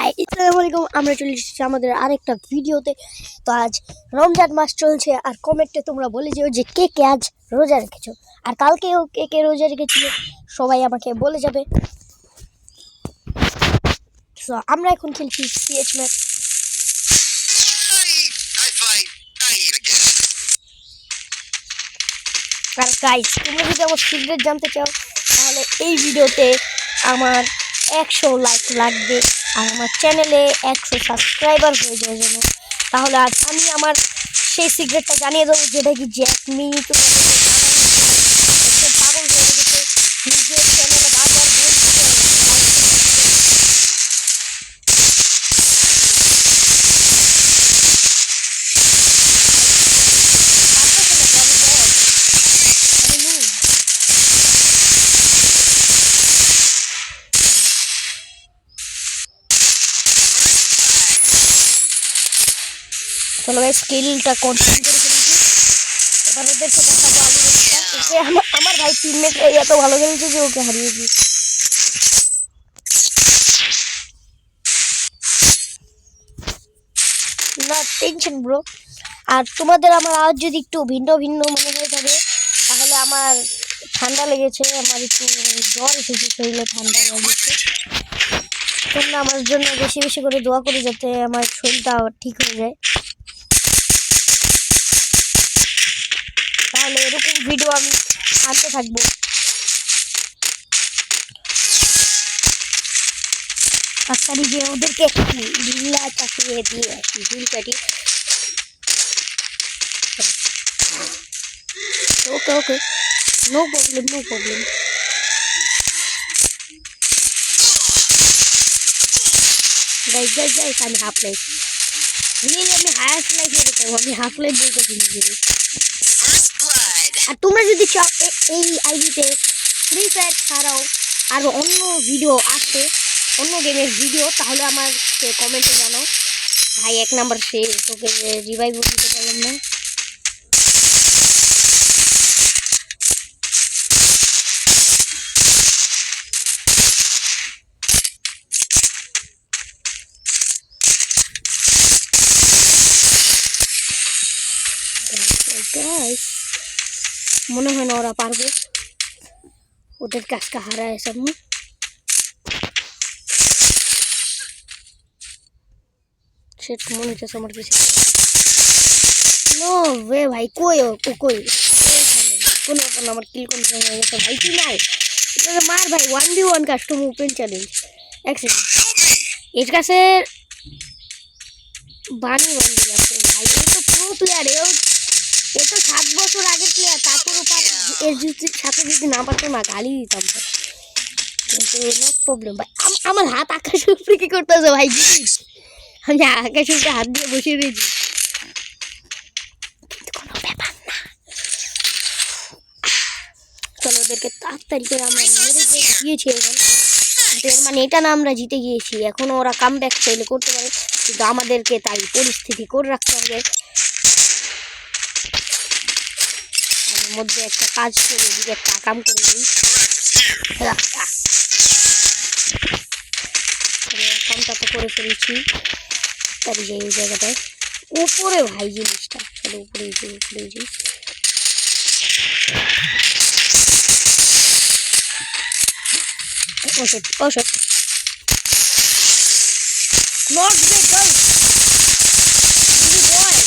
আসসালামু আলাইকুম। আমরা চলে এসেছি আমাদের আরেকটা ভিডিওতে। তো আজ রমজান মাস চলছে, আর কমেন্টে তোমরা বলে যেও যে কে কে আজ রোজা রেখেছো, আর কালকেও কে কে রোজা রেখেছিল সবাই আমাকে বলে যাবে। তো আমরা এখন খেলছি সিএচ ম্যাচ। আর গাইস, তোমরা যদি আমার সিক্রেট জানতে চাও তাহলে এই ভিডিওতে আমার 100 লাইক লাগবে, আর আমার চ্যানেলে 100 সাবস্ক্রাইবার হয়ে যাওয়ার জন্য। তাহলে আজ আমি আমার সেই সিক্রেটটা জানিয়ে দেবো, যেটা কি জ্যাক মিনিট পাগল হয়ে গেছে নিজের চ্যানেলে বারবার বলছে। চলো গাইস, স্কিলটা কন্টিনিউ করে ফেলেছি। এবার ওদেরকে দেখাবো আলু রোস্টটা। ওকে আমার ভাই টিমমেট এত ভালো খেলছে যে ওকে হারিয়ে দিয়েছে। না টেনশন ব্রো। আর তোমাদের আমার আওয়াজ যদি একটু ভিন্ন ভিন্ন মনে হয়ে যাবে তাহলে আমার ঠান্ডা লেগেছে, আমার একটু জ্বর এসেছে, শরীরে ঠান্ডা লেগেছে। তোমরা আমার জন্য বেশি বেশি করে দোয়া করে যাতে আমার শরীরটা ঠিক হয়ে যায়। তাহলে এরকম ভিডিও আমি আনতে থাকবো। তাড়াতাড়ি যে ওদেরকে একটু ঢিলা চাপিয়ে দিয়ে আসি, ঢিল কাটি। Okay okay, no problem no problem. Guys guys guys, আমি হাফ লাইফ রিয়েলি, আমি হায়াস্ট লাইফ এরকম, আমি হাফ লাইফ বলতেছি নিজেকে। আর তোমরা যদি চাও এই আইডিতে ফ্রি ফায়ার ছাড়াও আরও অন্য ভিডিও আসে, অন্য গেমের ভিডিও, তাহলে আমার কমেন্টে জানাও। ভাই 1 নাম্বার সে তোকে রিভাইভ দিতে পারলাম না। মনে হয় না ওরা পারবে, ওদের কাজটা হারায় সামনে। সেট মনে হচ্ছে আমার কিছু নো ওয়ে ভাই, কই কই কোন ব্যাপার, আমার কিল কনফার্ম হয়ে গেছে ভাই। তুই নাই এটা মার ভাই, 1v1 কাস্টম ওপেন চ্যালেঞ্জ। এক সেকেন্ড, এর কাছে বানি বান্ডি আছে ভাই, এ তো প্রো প্লেয়ার, এ তো 7 বছর আগের প্লেয়ার। তারপরও এর সাথে যদি না পারতো না গালি দিতাম, কিন্তু নো প্রবলেম ভাই। আমার হাত আকাশ উপরে কি করতেছে ভাই, আমি আকাশ উপরে হাত দিয়ে বসিয়ে দিয়েছি, কোনো ব্যাপার না। চলো ওদেরকে তাড়াতাড়ি করে আমরা মেরে দিয়েছি এখন। এর মানে এটা না আমরা জিতে গিয়েছি, এখনো ওরা কাম ব্যাক চাইলে করতে পারে, কিন্তু আমাদেরকে তাই পরিস্থিতি করে রাখতে হবে। এর মধ্যে একটা কাজ করে এদিকে একটা কাম করে দিই। কামটা তো করে ফেলেছি, তার যে এই জায়গাটায় উপরে ভাই জিনিসটা, চলো উপরে যাই। ওষুধ নট দে গার্ল বয়।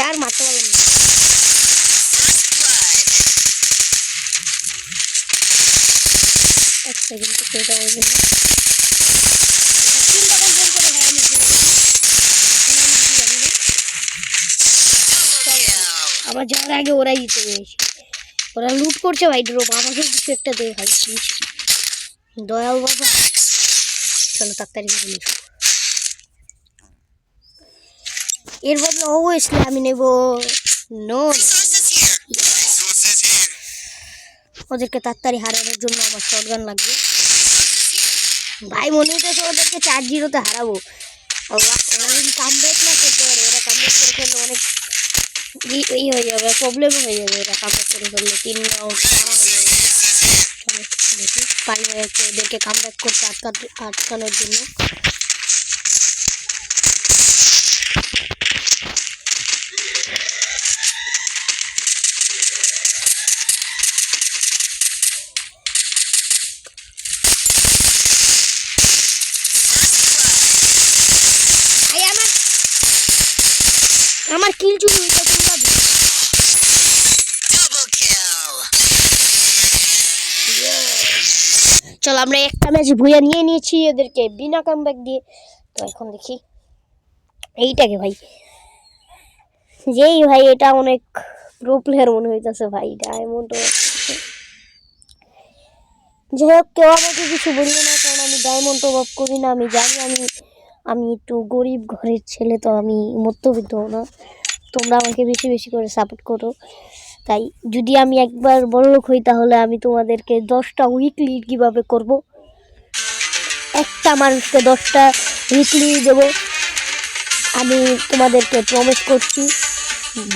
আর মারতে পারলাম না। এক সেকেন্ড তো সেটা হয়ে গেল। আবার যাওয়ার আগে ওরাই জিতে গেছে, ওরা লুট করছে ভাই। ড্রপ আমাকে কিছু একটা দে ভাই প্লিজ, দয়াল বাবা। চলো তাড়াতাড়ি করে নিস, এর বদলে অবশ্যই আমি নেব নো। ওদেরকে তাড়াতাড়ি হারানোর জন্য আমার শটগান লাগবে ভাই। মনে হচ্ছে ওদেরকে 4-0-তে হারাবো। ওরা যদি কামব্যাক না করতে পারে, ওরা কামব্যাক করে ফেললে অনেক এই হয়ে যাবে, প্রবলেম হয়ে যাবে। ওরা কামব্যাক করে ফেললে 3 রাউন্ড হয়ে যাবে। দেখি পালিয়ে যাচ্ছে ওদেরকে কামব্যাক করতে আটকানোর জন্য। আমার কিল চুরি হইতো তোমরা চলো আমরা একটা ম্যাচ ভুয়া নিয়ে নিয়েছি এদেরকে বিনা কামব্যাক দিয়ে। তো এখন দেখি এইটাকে ভাই, যেই ভাই এটা অনেক প্রো প্লেয়ার মনে হইতেছে ভাই, ডায়মন্ড। যাই হোক কেউ আমাকে কিছু বলবে না, কারণ আমি ডায়মন্ড টপ আপ করি না। আমি জানি আমি একটু গরিব ঘরের ছেলে, তো আমি মধ্যবিত্ত না। তোমরা আমাকে বেশি বেশি করে সাপোর্ট করো। তাই যদি আমি একবার বড়লোক হই তাহলে আমি তোমাদেরকে 10টা উইকলি কীভাবে করব, একটা মানুষকে 10টা উইকলি দেবো। আমি তোমাদেরকে প্রমিস করছি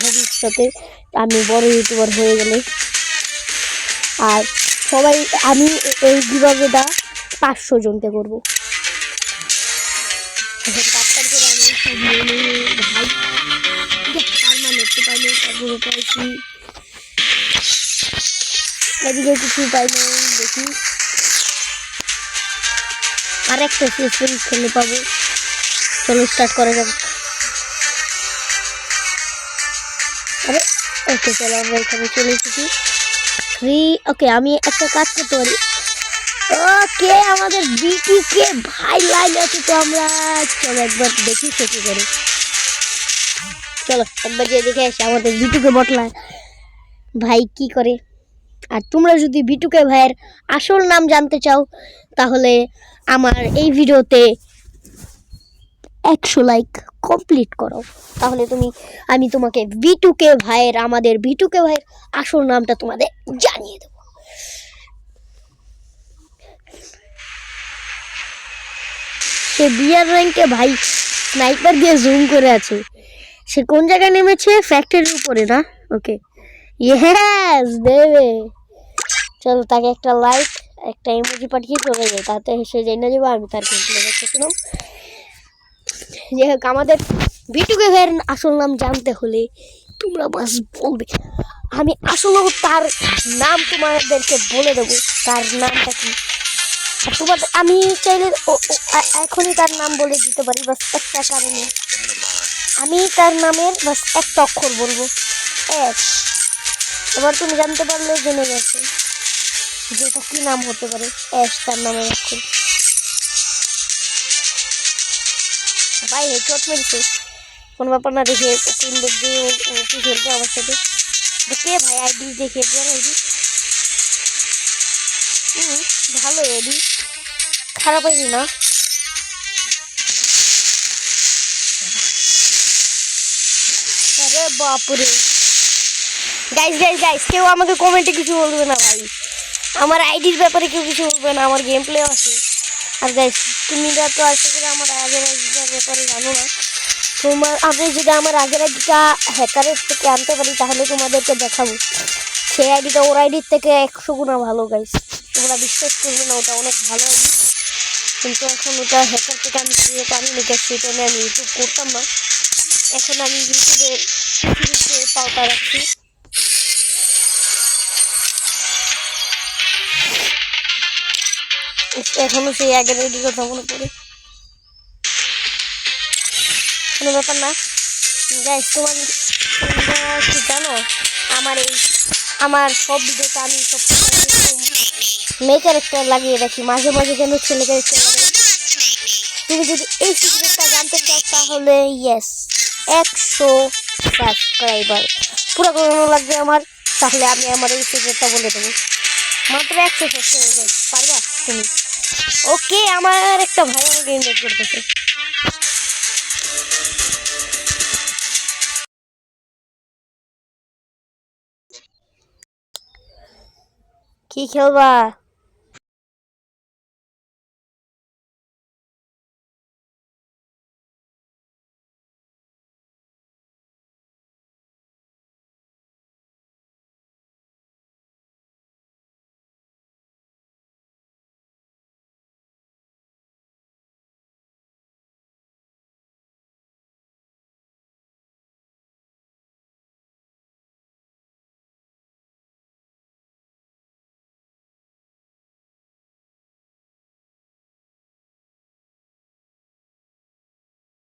ভবিষ্যতে আমি বড় ইউটিউবার হয়ে গেলে। আর সবাই আমি এই গিভঅ্যাওয়েটা 500 জনকে করবো। এদিকে কিছু পাইনি, দেখি আর একটা খেলে পাবো। চলো স্টার্ট করা যাক। আরে ওকে চলো আমরা এখানে চলে এসেছি ফ্রি। ওকে আমি একটা কাজ করতে পারি। ওকে আমাদের বিটিকে ভাই লাইন আছে, তো আমরা চলো একবার দেখি সে কি করে। চলো একবার যে দেখে আসি আমাদের বিটুকে বটলা ভাই কি করে। আর তোমরা যদি বিটুকে ভাইয়ের আসল নাম জানতে চাও তাহলে আমার এই ভিডিওতে 100 লাইক কমপ্লিট করো, তাহলে আমি তোমাকে বিটুকে ভাইয়ের আমাদের বিটুকে ভাইয়ের আসল নামটা তোমাদের জানিয়ে দেবো। সে বিয়ার র্যাঙ্কে ভাই স্নাইপার দিয়ে জুম করে আছে। সে কোন জায়গায় নেমেছে? ফ্যাক্টরির উপরে না? ওকে ইয়েস দেবে। চলো তাকে একটা লাইক একটা ইমোজি পাঠিয়ে চলে যায়, তাতে সে জেনে যাবো আমি তার গেমপ্লে দেখতেছিলাম। যাই হোক আমাদের বিটুকে ভাইয়ের আসল নাম জানতে হলে তোমরা বাস বলবে, আমি আসলেও তার নাম তোমাদেরকে বলে দেবো তার নামটা কি। আর তোমাদের আমি চাইলে এখনই তার নাম বলে দিতে পারি, বাস একটা কারণে আমি তার নামের বাস একটা অক্ষর বলবো, এস। এবার তুমি জানতে পারলে জেনে গেছে যেটা কি নাম হতে পারে। এস তার নামের অক্ষর। ভাই হেডশট মেরেছে, কোনো ব্যাপার না। দেখে ইনবক্স দিয়ে কি খেলবে আমার সাথে। কে ভাই আইডি দেখে একবার আইডি ভালো, আইডি খারাপ আইডি না। আরে বাপরে গাইস কেউ আমাকে কমেন্টে কিছু বলবে না ভাই, আমার আইডির ব্যাপারে কেউ কিছু বলবে না, আমার গেম প্লে আছে। আর গাইস তুমি তো আশা করি আমার আগের আইডিটার ব্যাপারে জানো না। আমি যদি আমার আগের আইডিটা হ্যাকারের থেকে আনতে পারি তাহলে তোমাদেরকে দেখাবো। সেই আইডিটা ওর আইডির থেকে 100 গুণা ভালো গাইস, তোমরা বিশ্বাস করবে না, ওটা অনেক ভালো আইডি। কিন্তু এখন ওটা হ্যাকার থেকে আমি কিনে পারি নি, সেটা নিয়ে আমি ইউটিউব করতাম না। এখন আমি ইউটিউবে পাওতা রাখছি। এখনো সেই আগের আইডি কথা মনে পড়ে, কোনো ব্যাপার না। গাইস তোমরা কি জানো আমার সব ভিডিওতে আমি সব মেয়ে ক্যারেক্টার লাগিয়ে রাখি, মাঝে মাঝে কেন ছেলে ক্যারেক্টার লাগে। তুমি যদি এই সিক্রেটটা জানতে চাও তাহলে ইয়েস 100 সাবস্ক্রাইবার পুরো করানো লাগবে আমার, তাহলে আমি আমার এই সিক্রেটটা বলে দেবো। মাত্র 100 সাবস্ক্রাইবার পারবা তুমি? ওকে আমার একটা ভাই আমাকে ইনভাইট করতেছে। কি খেলবা?